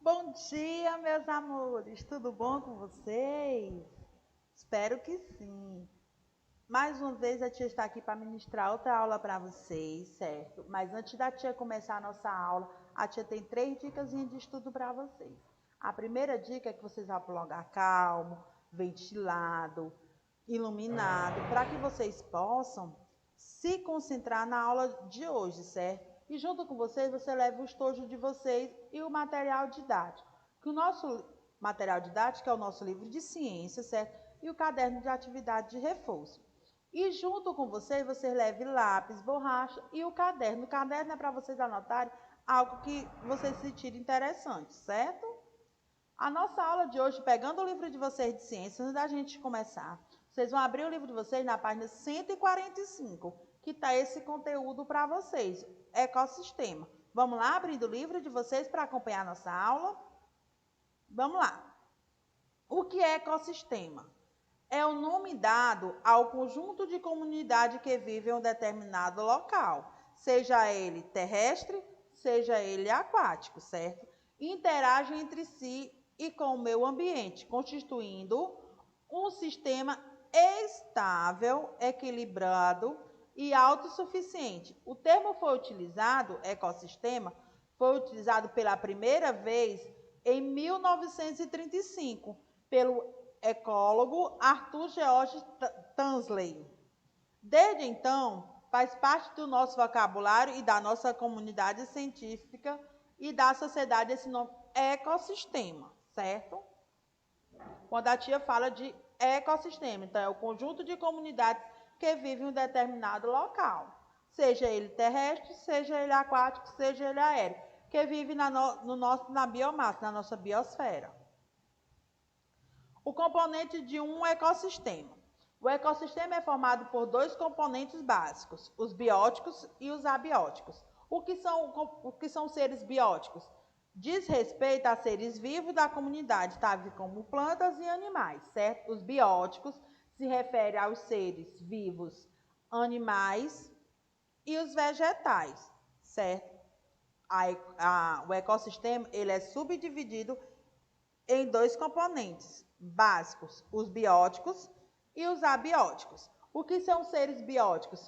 Bom dia, meus amores. Tudo bom com vocês? Espero que sim. Mais uma vez a tia está aqui para ministrar outra aula para vocês, certo? Mas antes da tia começar a nossa aula, a tia tem 3 dicas de estudo para vocês. A primeira dica é que vocês vão para um lugar calmo, ventilado, iluminado, para que vocês possam se concentrar na aula de hoje, certo? E junto com vocês, você leva o estojo de vocês e o material didático. Que o nosso material didático é o nosso livro de ciência, certo? E o caderno de atividade de reforço. E junto com vocês, você leve lápis, borracha e o caderno. O caderno é para vocês anotarem algo que vocês sentirem interessante, certo? A nossa aula de hoje, pegando o livro de vocês de ciência, antes da gente começar, vocês vão abrir o livro de vocês na página 145, que está esse conteúdo para vocês, ecossistema. Vamos lá, abrindo o livro de vocês para acompanhar a nossa aula? Vamos lá. O que é ecossistema? É o nome dado ao conjunto de comunidade que vive em um determinado local, seja ele terrestre, seja ele aquático, certo? Interagem entre si e com o meio ambiente, constituindo um sistema estável, equilibrado e autossuficiente. O termo foi utilizado, ecossistema, foi utilizado pela primeira vez em 1935 pelo ecólogo Arthur George Tansley. Desde então, faz parte do nosso vocabulário e da nossa comunidade científica e da sociedade esse nome ecossistema, certo? Quando a tia fala de ecossistema, então é o conjunto de comunidades que vivem em um determinado local, seja ele terrestre, seja ele aquático, seja ele aéreo, que vive na biomassa, na nossa biosfera. O componente de um ecossistema. O ecossistema é formado por 2 componentes básicos, os bióticos e os abióticos. O que são seres bióticos? Diz respeito a seres vivos da comunidade, tá? Como plantas e animais, certo? Os bióticos se referem aos seres vivos, animais e os vegetais, certo? O ecossistema ele é subdividido em 2 componentes básicos, os bióticos e os abióticos. O que são seres bióticos?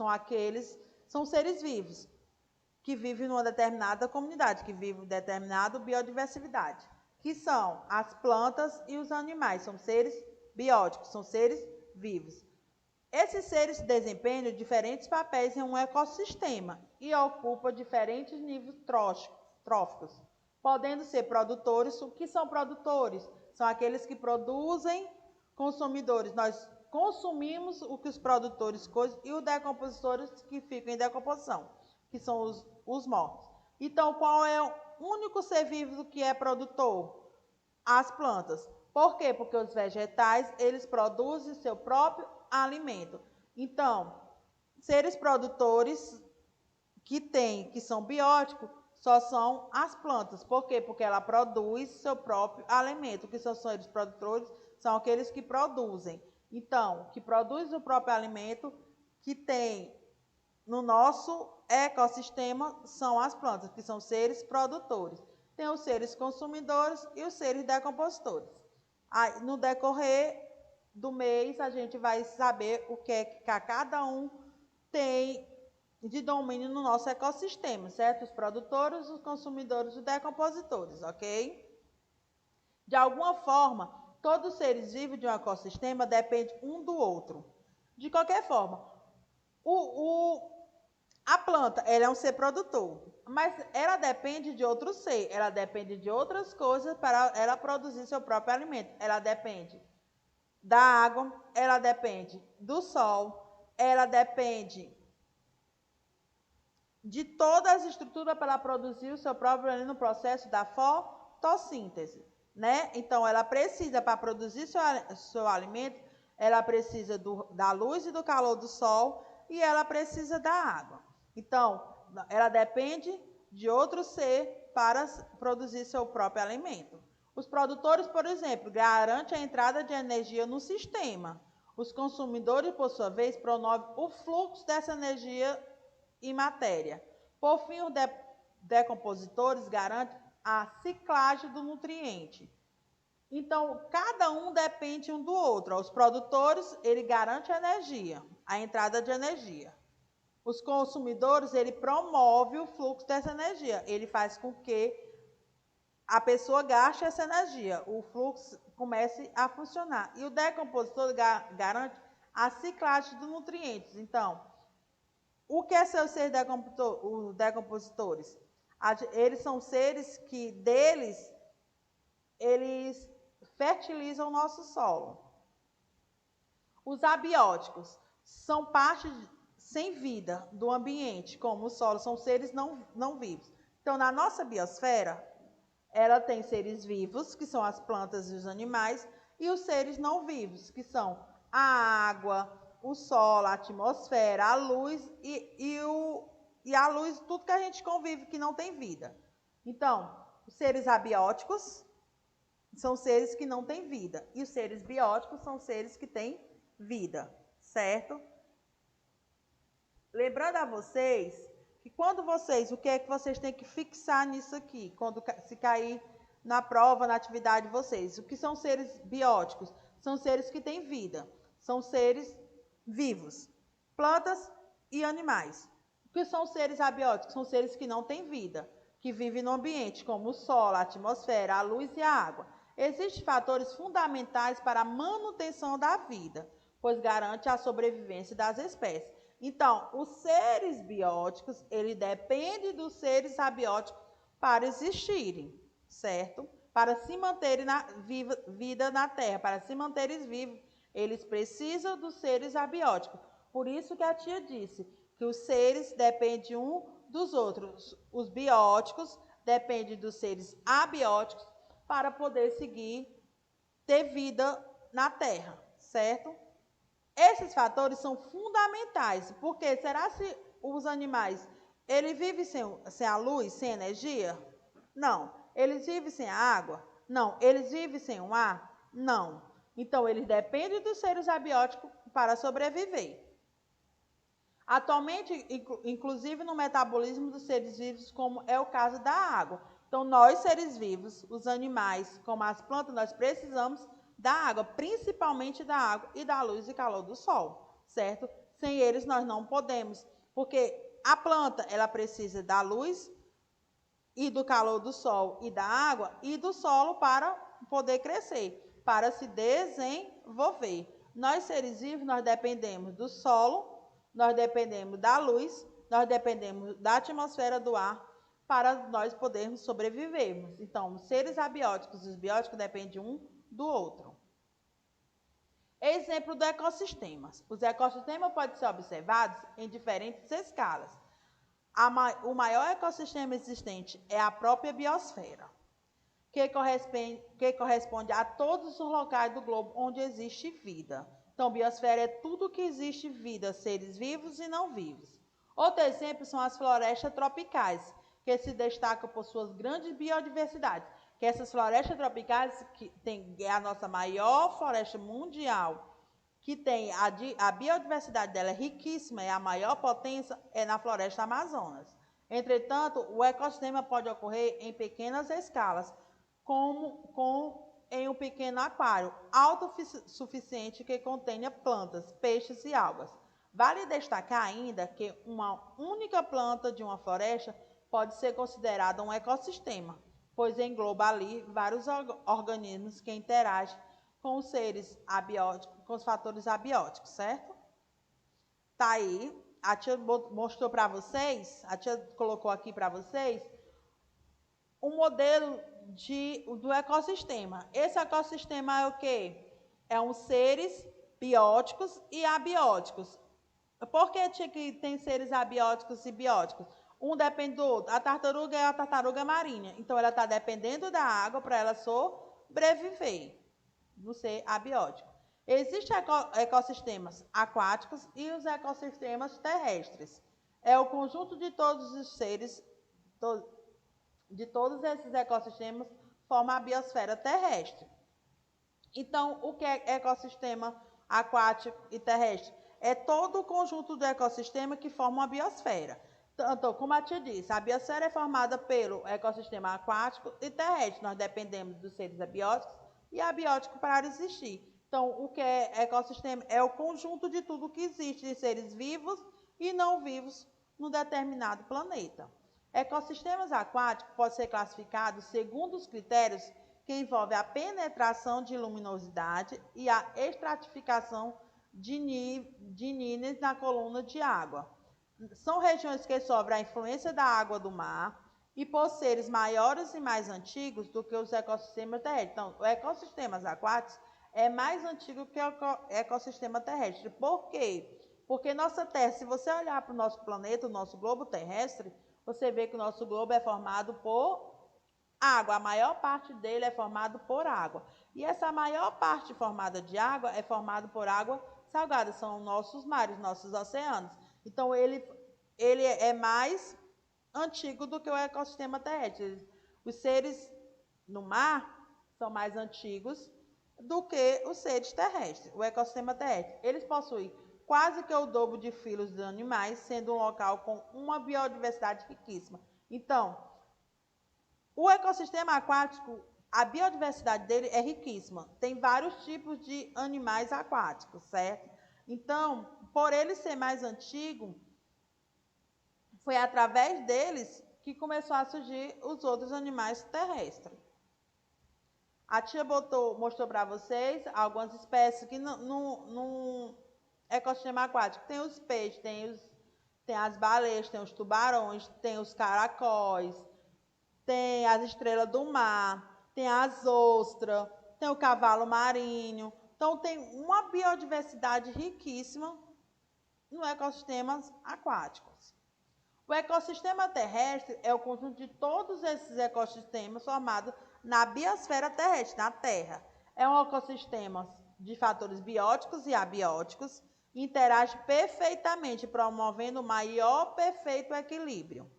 São seres vivos que vivem numa determinada comunidade, que vivem em determinada biodiversidade, que são as plantas e os animais, são seres bióticos, são seres vivos. Esses seres desempenham diferentes papéis em um ecossistema e ocupam diferentes níveis tróficos, podendo ser produtores. O que são produtores? São aqueles que produzem, consumidores. Nós consumimos o que os produtores coisam e os decompositores que ficam em decomposição, que são os mortos. Então, qual é o único ser vivo que é produtor? As plantas. Por quê? Porque os vegetais, eles produzem seu próprio alimento. Então, seres produtores que são bióticos, só são as plantas. Por quê? Porque ela produz seu próprio alimento. O que são seres produtores? São aqueles que produzem. Então, que produzem o próprio alimento, que tem no nosso ecossistema, são as plantas, que são seres produtores. Tem os seres consumidores e os seres decompositores. Aí, no decorrer do mês, a gente vai saber o que é que cada um tem de domínio no nosso ecossistema, certo? Os produtores, os consumidores e os decompositores, ok? De alguma forma, todos os seres vivos de um ecossistema dependem um do outro. De qualquer forma, a planta, ela é um ser produtor, mas ela depende de outro ser, ela depende de outras coisas para ela produzir seu próprio alimento. Ela depende da água, ela depende do sol, ela depende de todas as estruturas para ela produzir o seu próprio alimento no processo da fotossíntese, né? Então, ela precisa, para produzir seu alimento, ela precisa da luz e do calor do sol e ela precisa da água. Então, ela depende de outro ser para produzir seu próprio alimento. Os produtores, por exemplo, garantem a entrada de energia no sistema. Os consumidores, por sua vez, promovem o fluxo dessa energia e matéria. Por fim, os decompositores garantem a ciclagem do nutriente. Então, cada um depende um do outro. Os produtores, ele garante a energia, a entrada de energia. Os consumidores, ele promove o fluxo dessa energia. Ele faz com que a pessoa gaste essa energia, o fluxo comece a funcionar. E o decompositor garante a ciclagem dos nutrientes. Então, o que são os seres decompositores? Eles são seres que, eles fertilizam o nosso solo. Os abióticos são partes sem vida do ambiente, como o solo, são seres não vivos. Então, na nossa biosfera, ela tem seres vivos, que são as plantas e os animais, e os seres não vivos, que são a água, o solo, a atmosfera, a luz e a luz, tudo que a gente convive que não tem vida. Então, os seres abióticos são seres que não têm vida, e os seres bióticos são seres que têm vida, certo? Lembrando a vocês que quando o que é que vocês têm que fixar nisso aqui, quando se cair na prova, na atividade de vocês? O que são seres bióticos? São seres que têm vida, são seres vivos, plantas e animais. O que são seres abióticos? São seres que não têm vida, que vivem no ambiente, como o solo, a atmosfera, a luz e a água. Existem fatores fundamentais para a manutenção da vida, pois garante a sobrevivência das espécies. Então, os seres bióticos, ele depende dos seres abióticos para existirem, certo? Para se manterem vida na Terra, para se manterem vivos, eles precisam dos seres abióticos. Por isso que a tia disse que os seres dependem um dos outros. Os bióticos dependem dos seres abióticos para poder ter vida na Terra, certo? Esses fatores são fundamentais, porque será se os animais, eles vivem sem a luz, sem energia? Não. Eles vivem sem a água? Não. Eles vivem sem o ar? Não. Então, eles dependem dos seres abióticos para sobreviver. Atualmente, inclusive no metabolismo dos seres vivos, como é o caso da água. Então, nós, seres vivos, os animais, como as plantas, nós precisamos da água, principalmente da água e da luz e calor do sol, certo? Sem eles nós não podemos, porque a planta, ela precisa da luz e do calor do sol e da água e do solo para poder crescer, para se desenvolver. Nós, seres vivos, nós dependemos do solo, nós dependemos da luz, nós dependemos da atmosfera do ar para nós podermos sobrevivermos. Então, os seres abióticos e os bióticos dependem um do outro. Exemplo do ecossistema. Os ecossistemas podem ser observados em diferentes escalas. O maior ecossistema existente é a própria biosfera, que corresponde a todos os locais do globo onde existe vida. Então, biosfera é tudo que existe vida, seres vivos e não vivos. Outro exemplo são as florestas tropicais, que se destacam por suas grandes biodiversidades. Que essas florestas tropicais, é a nossa maior floresta mundial, que tem a biodiversidade dela é riquíssima, é a maior potência, é na floresta Amazonas. Entretanto, o ecossistema pode ocorrer em pequenas escalas, em um pequeno aquário autossuficiente que contenha plantas, peixes e algas. Vale destacar ainda que uma única planta de uma floresta pode ser considerada um ecossistema, pois engloba ali vários organismos que interagem com os seres abióticos, com os fatores abióticos, certo? Tá aí, a tia mostrou para vocês, a tia colocou aqui para vocês um modelo do ecossistema. Esse ecossistema é o quê? É um seres bióticos e abióticos. Por que tem seres abióticos e bióticos? Um depende do outro. A tartaruga é a tartaruga marinha. Então, ela está dependendo da água para ela sobreviver, no ser abiótico. Existem ecossistemas aquáticos e os ecossistemas terrestres. É o conjunto de todos os seres, de todos esses ecossistemas, forma a biosfera terrestre. Então, o que é ecossistema aquático e terrestre? É todo o conjunto do ecossistema que forma a biosfera. Então, como a tia disse, a biosfera é formada pelo ecossistema aquático e terrestre. Nós dependemos dos seres abióticos e abióticos para existir. Então, o que é ecossistema? É o conjunto de tudo que existe de seres vivos e não vivos num determinado planeta. Ecossistemas aquáticos podem ser classificados segundo os critérios que envolvem a penetração de luminosidade e a estratificação de níveis na coluna de água. São regiões que sofrem a influência da água do mar e por seres maiores e mais antigos do que os ecossistemas terrestres. Então, os ecossistemas aquáticos é mais antigo que o ecossistema terrestre. Por quê? Porque nossa Terra, se você olhar para o nosso planeta, o nosso globo terrestre, você vê que o nosso globo é formado por água. A maior parte dele é formado por água. E essa maior parte formada de água é formada por água salgada. São nossos mares, nossos oceanos. Então, ele é mais antigo do que o ecossistema terrestre. Os seres no mar são mais antigos do que os seres terrestres, o ecossistema terrestre. Eles possuem quase que o dobro de filos de animais, sendo um local com uma biodiversidade riquíssima. Então, o ecossistema aquático, a biodiversidade dele é riquíssima. Tem vários tipos de animais aquáticos, certo? Então, por ele ser mais antigo, foi através deles que começou a surgir os outros animais terrestres. A tia mostrou para vocês algumas espécies que no ecossistema aquático tem os peixes, tem as baleias, tem os tubarões, tem os caracóis, tem as estrelas do mar, tem as ostras, tem o cavalo marinho. Então, tem uma biodiversidade riquíssima no ecossistemas aquáticos. O ecossistema terrestre é o conjunto de todos esses ecossistemas formados na biosfera terrestre, na Terra. É um ecossistema de fatores bióticos e abióticos, interage perfeitamente, promovendo o maior perfeito equilíbrio.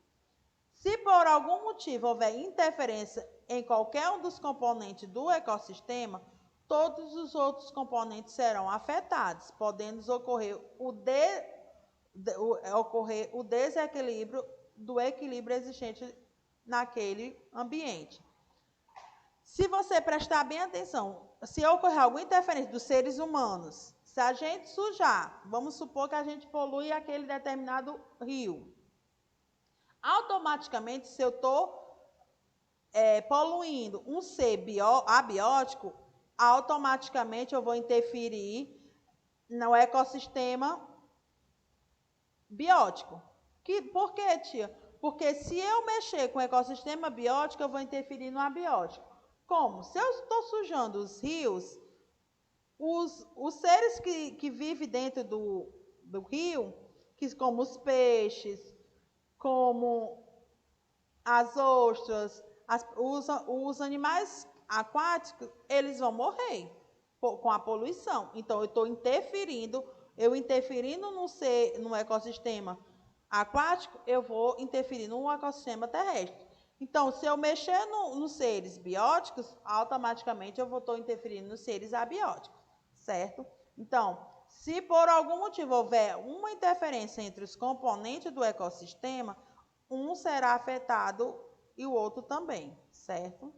Se por algum motivo houver interferência em qualquer um dos componentes do ecossistema, todos os outros componentes serão afetados, podendo ocorrer o desequilíbrio do equilíbrio existente naquele ambiente. Se você prestar bem atenção, se ocorrer alguma interferência dos seres humanos, se a gente sujar, vamos supor que a gente polui aquele determinado rio, automaticamente, se eu estou poluindo um ser abiótico, automaticamente eu vou interferir no ecossistema biótico. Por quê, tia? Porque se eu mexer com o ecossistema biótico, eu vou interferir no abiótico. Como? Se eu estou sujando os rios, os seres que vivem dentro do rio, como os peixes, como as ostras, os animais aquáticos, eles vão morrer com a poluição. Então, eu estou interferindo no ecossistema aquático, eu vou interferir no ecossistema terrestre. Então, se eu mexer nos seres bióticos, automaticamente eu vou estar interferindo nos seres abióticos, certo? Então, se por algum motivo houver uma interferência entre os componentes do ecossistema, um será afetado e o outro também, certo?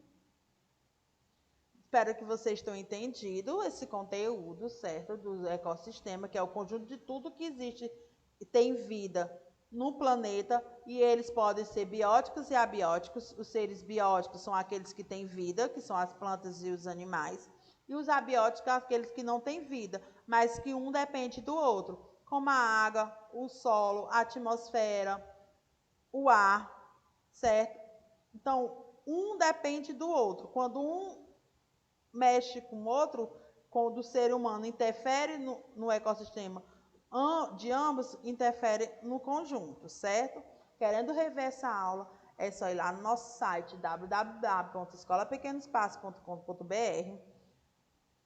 Espero que vocês tenham entendido esse conteúdo, certo, do ecossistema, que é o conjunto de tudo que existe e tem vida no planeta, e eles podem ser bióticos e abióticos. Os seres bióticos são aqueles que têm vida, que são as plantas e os animais, e os abióticos são aqueles que não têm vida, mas que um depende do outro, como a água, o solo, a atmosfera, o ar, certo? Então, um depende do outro. Quando um mexe com o outro, quando o ser humano interfere no ecossistema de ambos, interfere no conjunto, certo? Querendo rever essa aula, é só ir lá no nosso site www.escolapequenoespaço.com.br.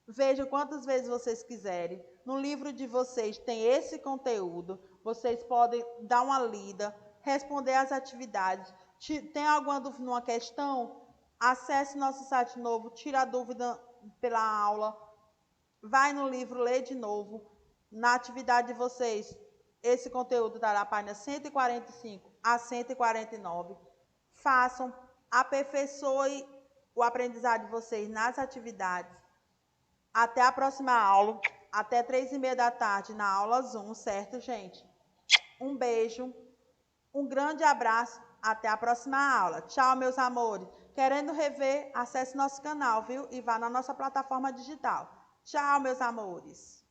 Vejam quantas vezes vocês quiserem. No livro de vocês tem esse conteúdo. Vocês podem dar uma lida, responder às atividades. Tem alguma dúvida numa questão? Acesse nosso site novo, tira a dúvida pela aula, vai no livro, lê de novo. Na atividade de vocês, esse conteúdo está da página 145 a 149. Façam, aperfeiçoe o aprendizado de vocês nas atividades. Até a próxima aula, até 3h30 da tarde na aula Zoom, certo, gente? Um beijo, um grande abraço, até a próxima aula. Tchau, meus amores. Querendo rever, acesse nosso canal, viu? E vá na nossa plataforma digital. Tchau, meus amores.